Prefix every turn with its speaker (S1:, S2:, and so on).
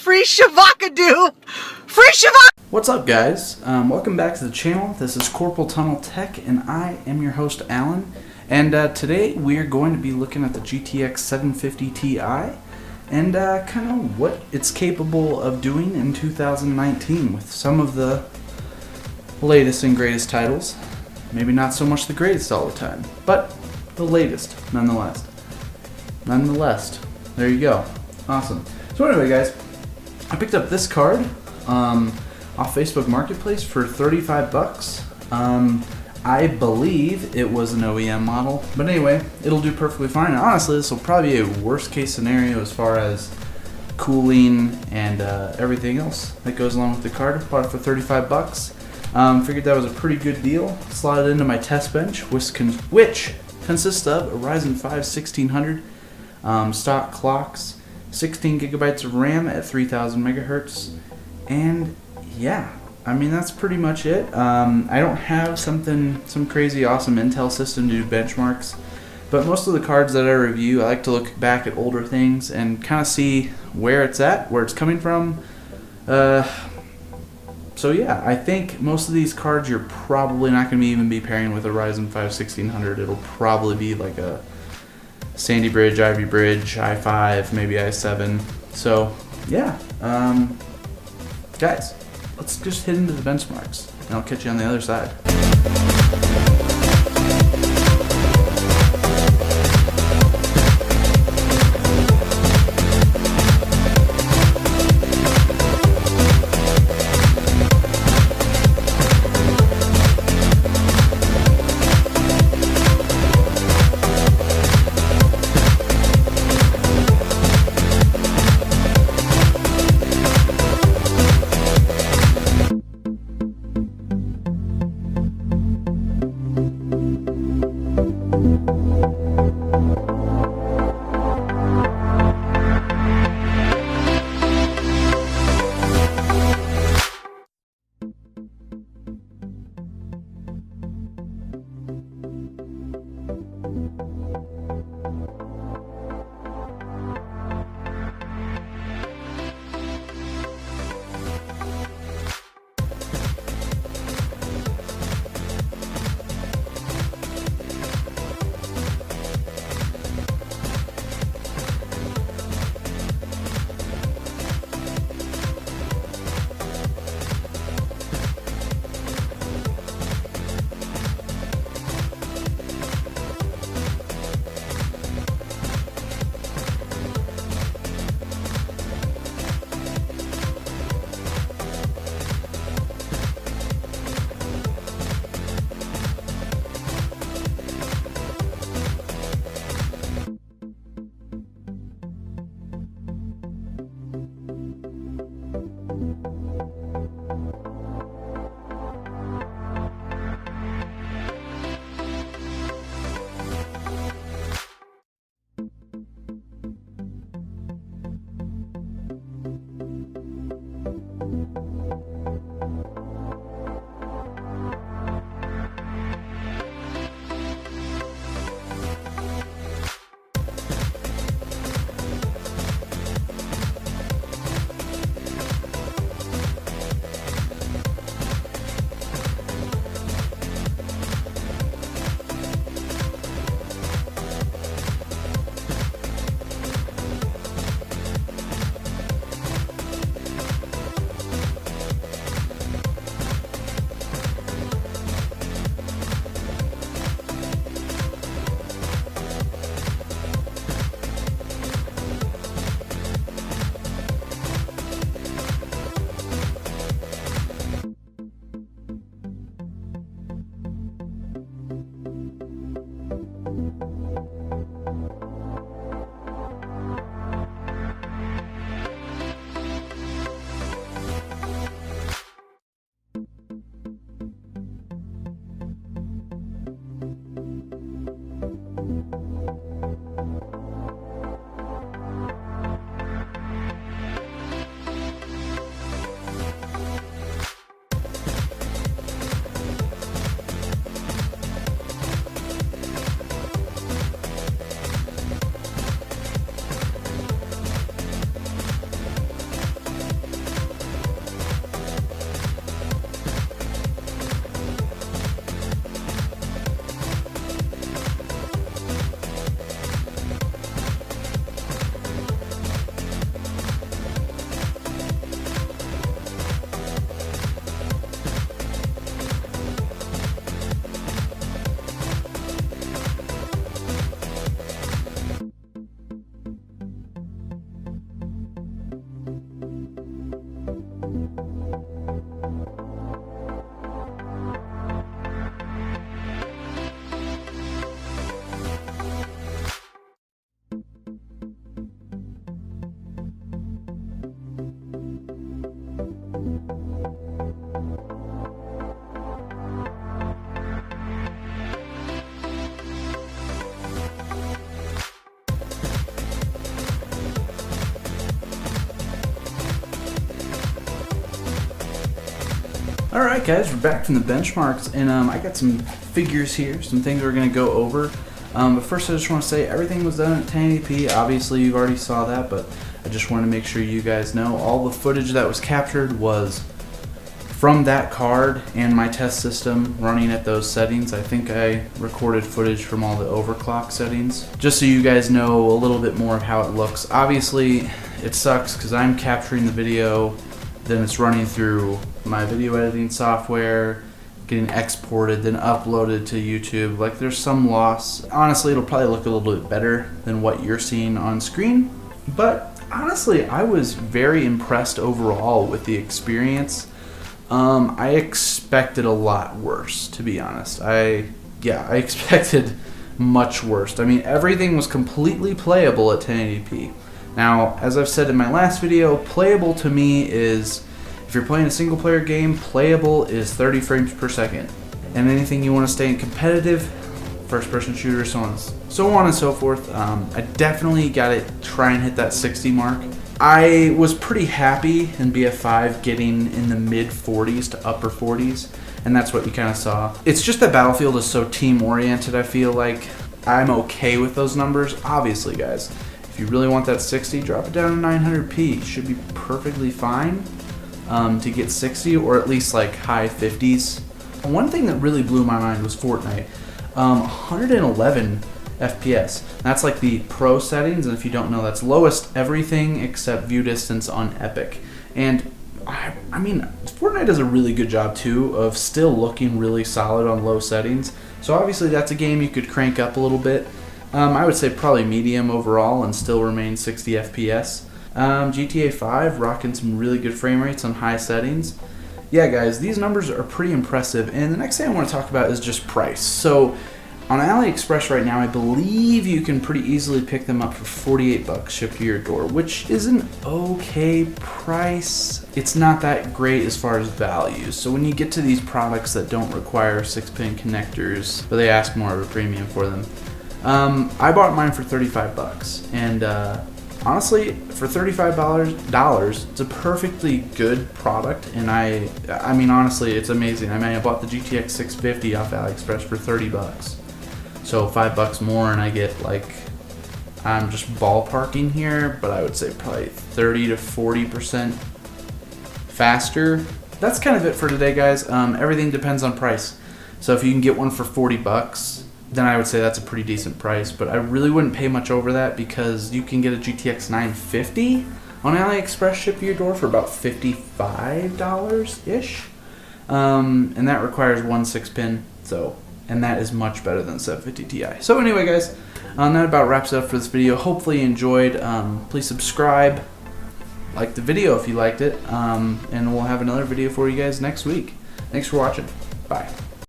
S1: free Shavakadu! Free Shavak!
S2: What's up, guys? Welcome back to the channel. This is Corporal Tunnel Tech, and I am your host, Alan. And today we are going to be looking at the Gtx 750Ti and kind of what it's capable of doing in 2019 with some of the latest and greatest titles. Maybe not so much the greatest all the time, but the latest nonetheless. There you go. Awesome. So anyway, guys, I picked up this card off Facebook Marketplace for 35 bucks. I believe it was an OEM model, but anyway, it'll do perfectly fine. And honestly, this will probably be a worst case scenario as far as cooling and everything else that goes along with the card. Bought it for 35 bucks. Figured that was a pretty good deal. Slotted into my test bench, which consists of a Ryzen 5 1600, stock clocks, 16 gigabytes of RAM at 3000 megahertz, and yeah, I mean, that's pretty much it. I don't have some crazy awesome Intel system to do benchmarks, but most of the cards that I review, I like to look back at older things and kind of see where it's at, where it's coming from. So yeah, I think most of these cards you're probably not going to even be pairing with a Ryzen 5 1600. It'll probably be like a Sandy Bridge, Ivy Bridge, i5, maybe i7. So yeah, guys, let's just hit into the benchmarks, and I'll catch you on the other side. Alright guys, we're back from the benchmarks, and I got some figures here, some things we're going to go over. But first I just want to say everything was done at 1080p. Obviously you've already saw that, but I just want to make sure you guys know all the footage that was captured was from that card and my test system running at those settings. I think I recorded footage from all the overclock settings, just so you guys know a little bit more of how it looks. Obviously it sucks because I'm capturing the video, then it's running through my video editing software, getting exported, then uploaded to YouTube. Like, there's some loss. Honestly, it'll probably look a little bit better than what you're seeing on screen, but honestly I was very impressed overall with the experience. I expected a lot worse, to be honest. I expected much worse. I mean, everything was completely playable at 1080p. Now, as I've said in my last video, playable to me is, if you're playing a single player game, playable is 30 frames per second. And anything you want to stay in competitive, first person shooter, so on and so forth, I definitely gotta try and hit that 60 mark. I was pretty happy in BF5 getting in the mid 40s to upper 40s, and that's what you kind of saw. It's just that Battlefield is so team oriented. I feel like I'm okay with those numbers. Obviously guys, if you really want that 60, drop it down to 900p. It should be perfectly fine to get 60, or at least like high 50s. One thing that really blew my mind was Fortnite. 111 FPS. That's like the pro settings, and if you don't know, that's lowest everything except view distance on Epic. And I mean, Fortnite does a really good job too of still looking really solid on low settings. So obviously that's a game you could crank up a little bit. I would say probably medium overall and still remain 60 FPS. GTA 5 rocking some really good frame rates on high settings. Yeah guys, these numbers are pretty impressive, and the next thing I want to talk about is just price. So on AliExpress right now, I believe you can pretty easily pick them up for 48 bucks shipped to your door, which is an okay price. It's not that great as far as value. So when you get to these products that don't require 6-pin connectors, but they ask more of a premium for them, I bought mine for 35 bucks, and honestly, for $35, it's a perfectly good product, and I mean honestly, it's amazing. I mean, I bought the Gtx 650 off AliExpress for 30 bucks. So 5 bucks more and I get, like, I'm just ballparking here, but I would say probably 30 to 40% faster. That's kind of it for today guys. Everything depends on price. So if you can get one for 40 bucks, then I would say that's a pretty decent price, but I really wouldn't pay much over that because you can get a GTX 950 on AliExpress shipped to your door for about $55-ish. And that requires one 6-pin, and that is much better than 750 Ti. So anyway guys, that about wraps it up for this video. Hopefully you enjoyed. Please subscribe, like the video if you liked it, and we'll have another video for you guys next week. Thanks for watching. Bye.